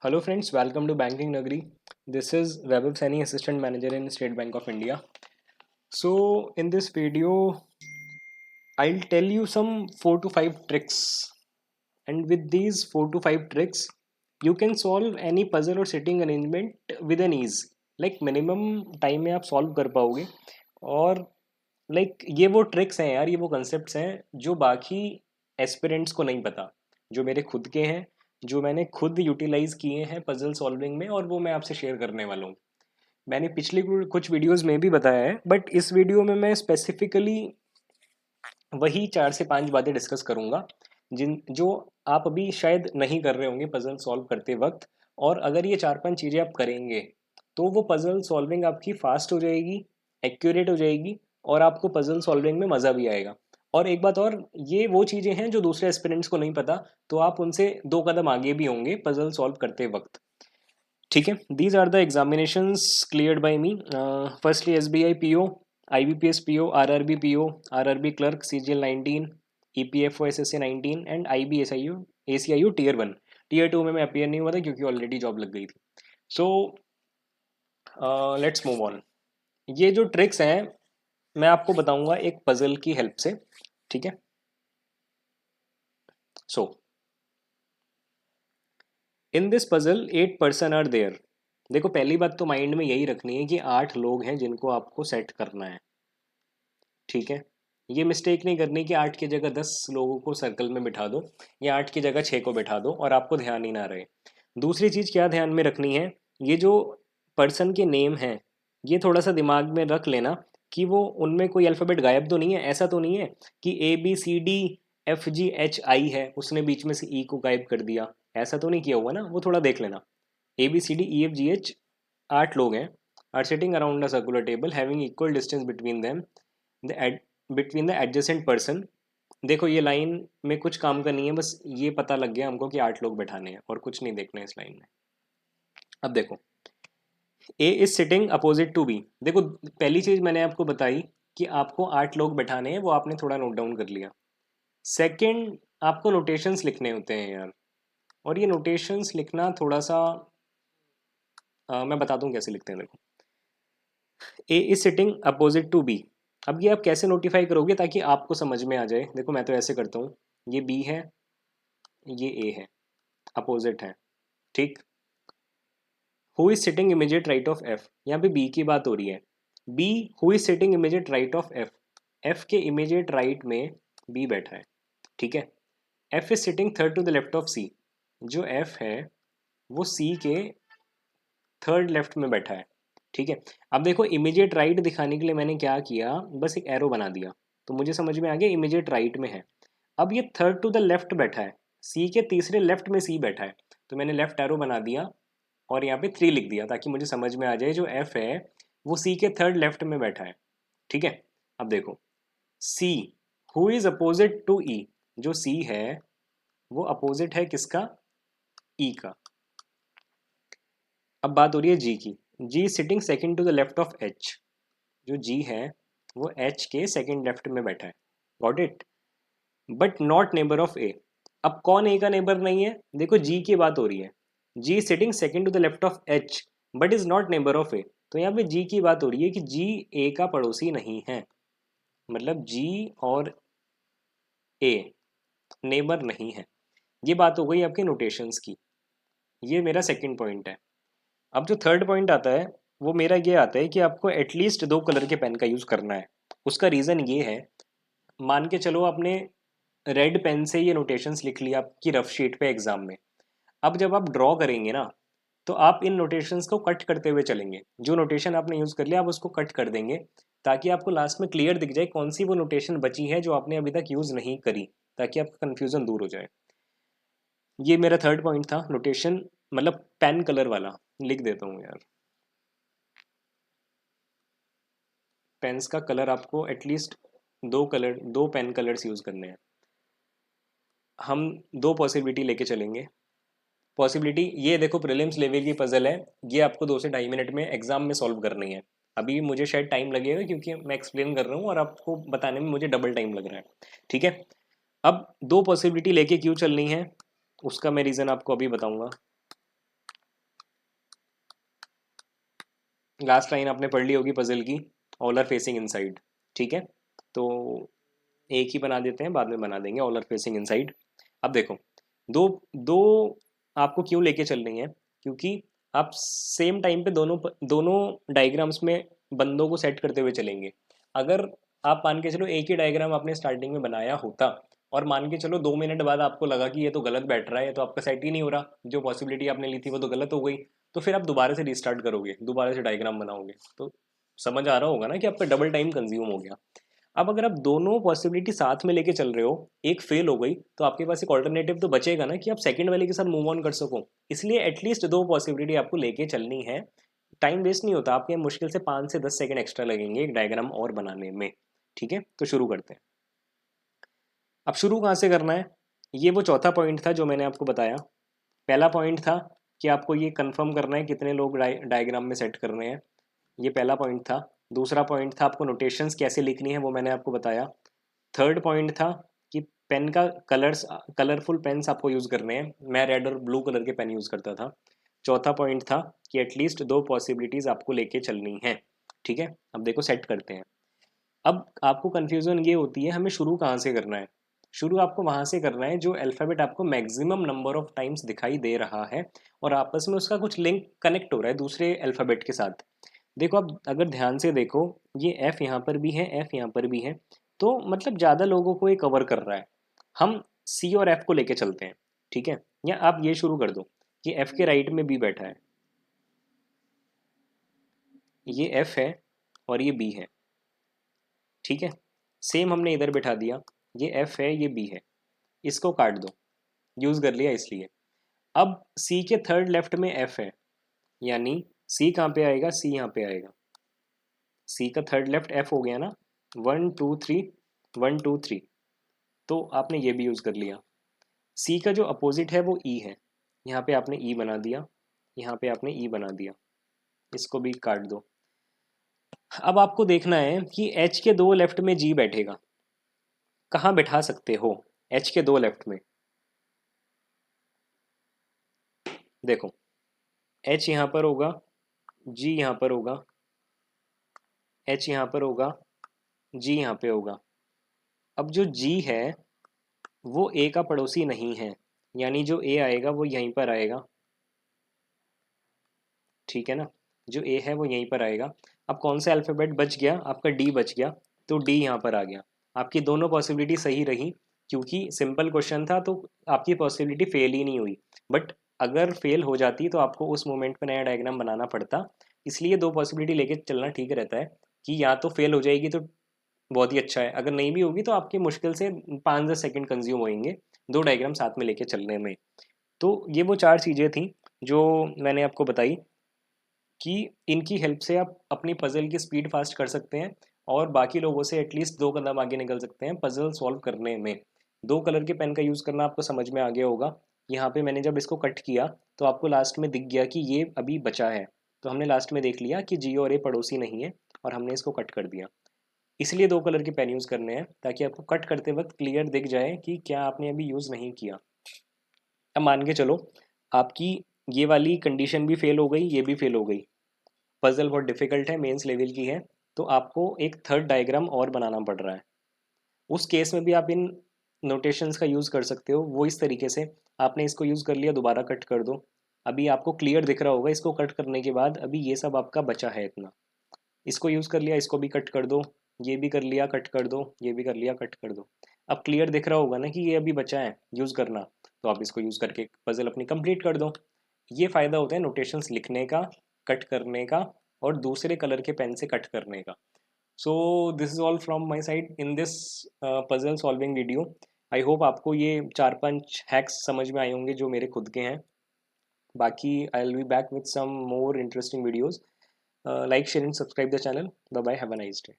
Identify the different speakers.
Speaker 1: Hello friends, welcome to Banking Nagari. This is Vaibhav Saini, Assistant Manager in State Bank of India. So in this video, I'll tell you some 4 to 5 tricks, and with these 4 to 5 tricks, you can solve any puzzle or sitting arrangement with an ease. Like minimum time में आप solve कर पाओगे. और ये वो tricks हैं यार, ये वो कंसेप्ट्स हैं जो बाकी एस्पिरेंट्स को नहीं पता, जो मेरे खुद के हैं, जो मैंने खुद यूटिलाइज किए हैं पजल सॉल्विंग में, और वो मैं आपसे शेयर करने वाला हूँ. मैंने पिछले कुछ वीडियोस में भी बताया है, बट इस वीडियो में मैं स्पेसिफिकली वही 4 से 5 बातें डिस्कस करूंगा जिन जो आप अभी शायद नहीं कर रहे होंगे पजल सॉल्व करते वक्त. और अगर ये 4 5 चीज़ें आप करेंगे तो वो पजल सॉल्विंग आपकी फास्ट हो जाएगी, एक्यूरेट हो जाएगी, और आपको पजल सॉल्विंग में मज़ा भी आएगा. और एक बात और, ये वो चीज़ें हैं जो दूसरे एस्पिरेंट्स को नहीं पता, तो आप उनसे 2 कदम आगे भी होंगे पजल सॉल्व करते वक्त. ठीक है, these are the examinations cleared by me. Firstly SBI PO, IBPS PO, RRB PO, RRB clerk, CGL 19, EPFO SSA 19 and IB SIU ACIU Tier 1. Tier 2 में मैं अपियर नहीं हुआ था क्योंकि ऑलरेडी जॉब लग गई थी. So let's move on. ये जो ट्रिक्स हैं मैं आपको बताऊंगा एक पजल की हेल्प से. ठीक है. So in this puzzle 8 person are there. देखो, पहली बात तो माइंड में यही रखनी है कि 8 लोग हैं जिनको आपको सेट करना है. ठीक है. ये मिस्टेक नहीं करनी कि 8 की जगह 10 लोगों को सर्कल में बिठा दो, या 8 की जगह 6 को बिठा दो और आपको ध्यान ही ना रहे. दूसरी चीज़ क्या ध्यान में रखनी है, ये जो पर्सन के नेम हैं, ये थोड़ा सा दिमाग में रख लेना कि वो उनमें कोई अल्फ़ाबेट गायब तो नहीं है. ऐसा तो नहीं है कि ABCDFGHI है, उसने बीच में से ई को गायब कर दिया. ऐसा तो नहीं किया हुआ ना, वो थोड़ा देख लेना. ABCDEFGH 8 लोग हैं, are sitting around a circular table having equal distance between them, the between the adjacent person. देखो, ये लाइन में कुछ काम का नहीं है, बस ये पता लग गया हमको कि 8 लोग बैठाने हैं और कुछ नहीं देखना है इस लाइन में. अब देखो, A is sitting opposite to B. देखो, पहली चीज मैंने आपको बताई कि आपको 8 लोग बैठाने हैं, वो आपने थोड़ा नोट डाउन कर लिया. सेकंड, आपको नोटेशंस लिखने होते हैं यार, और ये नोटेशंस लिखना थोड़ा सा मैं बता दूं कैसे लिखते हैं. देखो, A is sitting opposite to B. अब ये आप कैसे नोटिफाई करोगे ताकि आपको समझ में आ जाए. देखो, मैं तो ऐसे करता हूँ, ये बी है, ये ए है, अपोजिट है. ठीक. Who is sitting immediate right of F. यहाँ पे बी की बात हो रही है. B, who is sitting immediate right of F. F के इमीडिएट राइट में बी बैठा है. ठीक है. F is sitting third to the left of C. जो एफ है वो सी के थर्ड लेफ्ट में बैठा है. ठीक है. अब देखो, इमीडिएट राइट दिखाने के लिए मैंने क्या किया, बस एक एरो बना दिया, तो मुझे समझ में आ गया इमीडिएट राइट में है. अब ये थर्ड टू द लेफ्ट बैठा है, सी के तीसरे लेफ्ट में सी बैठा है, तो मैंने लेफ्ट एरो बना दिया और यहाँ पे 3 लिख दिया ताकि मुझे समझ में आ जाए जो एफ है वो सी के थर्ड लेफ्ट में बैठा है. ठीक है. अब देखो, सी, हु इज अपोजिट टू ई. जो सी है वो अपोजिट है किसका, ई का. अब बात हो रही है जी की. G sitting second to the left of H. जो जी है वो एच के सेकंड लेफ्ट में बैठा है. Got it. But not neighbour of A. अब कौन ए का नेबर नहीं है, देखो जी की बात हो रही है. G sitting second to the left of H but is not neighbour of A. तो यहाँ पे जी की बात हो रही है कि जी ए का पड़ोसी नहीं है, मतलब जी और ए नेबर नहीं है. ये बात हो गई आपके नोटेशंस की. ये मेरा सेकंड पॉइंट है. अब जो थर्ड पॉइंट आता है वो मेरा ये आता है कि आपको एटलीस्ट 2 कलर के पेन का यूज़ करना है. उसका रीज़न ये है, मान के चलो आपने रेड पेन से ये नोटेशंस लिख लिया आपकी रफ शीट पे एग्जाम में. अब जब आप ड्रॉ करेंगे ना, तो आप इन नोटेशंस को कट करते हुए चलेंगे. जो नोटेशन आपने यूज़ कर लिया आप उसको कट कर देंगे, ताकि आपको लास्ट में क्लियर दिख जाए कौन सी वो नोटेशन बची है जो आपने अभी तक यूज़ नहीं करी, ताकि आपका कन्फ्यूज़न दूर हो जाए. ये मेरा थर्ड पॉइंट था, नोटेशन मतलब पेन कलर वाला. लिख देता हूँ यार. पेन्स का कलर आपको at least 2 colour, 2 pen colours use करने हैं. हम 2 पॉसिबिलिटी लेके चलेंगे. पॉसिबिलिटी ये देखो, प्रीलिम्स लेवल की पजल है, ये आपको 2 से ढाई मिनट में एग्जाम में सॉल्व करनी है. अभी मुझे शायद टाइम लगेगा क्योंकि मैं एक्सप्लेन कर रहा हूँ और आपको बताने में मुझे डबल टाइम लग रहा है. ठीक है. अब 2 पॉसिबिलिटी लेके क्यों चलनी है उसका मैं रीज़न आपको अभी बताऊंगा. लास्ट लाइन आपने पढ़ ली होगी पजल की, ऑल आर फेसिंग इनसाइड। ठीक है, तो एक ही बना देते हैं, बाद में बना देंगे ऑल आर फेसिंग इनसाइड। अब देखो, दो दो आपको क्यों लेके चल रही हैं, क्योंकि आप सेम टाइम पे दोनों दोनों डायग्राम्स में बंदों को सेट करते हुए चलेंगे। अगर आप मान के चलो एक ही डायग्राम आपने स्टार्टिंग में बनाया होता और मान के चलो 2 मिनट बाद आपको लगा कि ये तो गलत बैठ रहा है, तो आपका सेट ही नहीं हो रहा, जो पॉसिबिलिटी आपने ली थी वो तो गलत हो गई, तो फिर आप दोबारा से रिस्टार्ट करोगे, दोबारा से डायग्राम बनाओगे, तो समझ आ रहा होगा ना कि आपका डबल टाइम कंज्यूम हो गया। अब अगर आप दोनों पॉसिबिलिटी साथ में लेके चल रहे हो, एक फेल हो गई, तो आपके पास एक ऑल्टरनेटिव तो बचेगा ना कि आप सेकंड वाले के साथ मूव ऑन कर सको। इसलिए एटलीस्ट दो पॉसिबिलिटी आपको लेके चलनी है। टाइम वेस्ट नहीं होता, आपके मुश्किल से 5 से 10 सेकंड एक्स्ट्रा लगेंगे एक डायग्राम और बनाने में। ठीक है, तो शुरू करते हैं। अब शुरू कहाँ से करना है, ये वो चौथा पॉइंट था जो मैंने आपको बताया। पहला पॉइंट था कि आपको ये कंफर्म करना है कितने लोग डायग्राम में सेट करने हैं, ये पहला पॉइंट था। दूसरा पॉइंट था आपको नोटेशंस कैसे लिखनी है, वो मैंने आपको बताया। थर्ड पॉइंट था कि पेन का कलरफुल पेन्स आपको यूज़ करने हैं, मैं रेड और ब्लू कलर के पेन यूज़ करता था। चौथा पॉइंट था कि एटलीस्ट दो पॉसिबिलिटीज़ आपको लेके चलनी है। ठीक है, अब देखो सेट करते हैं। अब आपको कन्फ्यूज़न ये होती है हमें शुरू कहाँ से करना है। शुरू आपको वहाँ से करना है जो अल्फ़ाबेट आपको मैक्सिमम नंबर ऑफ टाइम्स दिखाई दे रहा है और आपस में उसका कुछ लिंक कनेक्ट हो रहा है दूसरे अल्फ़ाबेट के साथ। देखो आप अगर ध्यान से देखो, ये एफ यहाँ पर भी है, एफ यहाँ पर भी है, तो मतलब ज़्यादा लोगों को ये कवर कर रहा है। हम सी और एफ को लेके चलते हैं। ठीक है, या आप ये शुरू कर दो कि एफ के राइट में बी बैठा है, ये एफ है और ये बी है। ठीक है, सेम हमने इधर बैठा दिया, ये एफ है ये बी है, इसको काट दो, यूज़ कर लिया इसलिए। अब सी के थर्ड लेफ्ट में एफ है, यानी सी कहाँ पे आएगा, सी यहाँ पे आएगा। सी का थर्ड लेफ्ट एफ हो गया ना, 1 2 3, 1 2 3, तो आपने ये भी यूज़ कर लिया। सी का जो अपोजिट है वो ई है, यहाँ पे आपने ई बना दिया, यहाँ पे आपने ई बना दिया, इसको भी काट दो। अब आपको देखना है कि एच के दो लेफ्ट में जी बैठेगा, कहाँ बैठा सकते हो एच के दो लेफ्ट में। देखो, एच यहाँ पर होगा, जी यहाँ पर होगा, एच यहाँ पर होगा, जी यहाँ पे होगा। अब जो जी है वो ए का पड़ोसी नहीं है, यानी जो ए आएगा वो यहीं पर आएगा। ठीक है ना, जो ए है वो यहीं पर आएगा। अब कौन सा अल्फ़ाबेट बच गया, आपका डी बच गया, तो डी यहाँ पर आ गया। आपकी दोनों पॉसिबिलिटी सही रही, क्योंकि सिंपल क्वेश्चन था तो आपकी पॉसिबिलिटी फेल ही नहीं हुई। बट अगर फेल हो जाती तो आपको उस मोमेंट पे नया डायग्राम बनाना पड़ता। इसलिए दो पॉसिबिलिटी लेके चलना ठीक रहता है कि या तो फेल हो जाएगी तो बहुत ही अच्छा है, अगर नहीं भी होगी तो आपकी मुश्किल से 5-10 सेकंड कंज्यूम होंगे दो डायग्राम साथ में लेके चलने में। तो ये वो चार चीज़ें थी जो मैंने आपको बताई कि इनकी हेल्प से आप अपनी पज़ल की स्पीड फास्ट कर सकते हैं और बाकी लोगों से एटलीस्ट 2 कदम आगे निकल सकते हैं पज़ल सॉल्व करने में। 2 कलर के पेन का यूज़ करना आपको समझ में आ गया होगा। यहाँ पे मैंने जब इसको कट किया तो आपको लास्ट में दिख गया कि ये अभी बचा है, तो हमने लास्ट में देख लिया कि जी और ए पड़ोसी नहीं है और हमने इसको कट कर दिया। इसलिए 2 कलर के पेन यूज़ करने हैं ताकि आपको कट करते वक्त क्लियर दिख जाए कि क्या आपने अभी यूज़ नहीं किया। अब मान के चलो आपकी ये वाली कंडीशन भी फेल हो गई, ये भी फेल हो गई, पजल बहुत डिफिकल्ट है, मेंस लेवल की है, तो आपको एक थर्ड डायग्राम और बनाना पड़ रहा है। उस केस में भी आप इन नोटेशंस का यूज़ कर सकते हो, वो इस तरीके से आपने इसको यूज़ कर लिया, दोबारा कट कर दो। अभी आपको क्लियर दिख रहा होगा, इसको कट करने के बाद अभी ये सब आपका बचा है इतना, इसको यूज़ कर लिया, इसको भी कट कर दो, ये भी कर लिया कट कर दो, ये भी कर लिया कट कर दो। अब क्लियर दिख रहा होगा ना कि ये अभी बचा है यूज़ करना, तो आप इसको यूज़ करके पजल अपनी कंप्लीट कर दो। ये फ़ायदा होता है नोटेशंस लिखने का, कट करने का और दूसरे कलर के पेन से कट करने का। So this is all from my side in this puzzle solving video. I hope आपको ये 4-5 हैक्स समझ में आए होंगे जो मेरे खुद के हैं। बाकी I will be back with some more interesting videos. Like, share and subscribe the channel. Bye bye, have a nice day.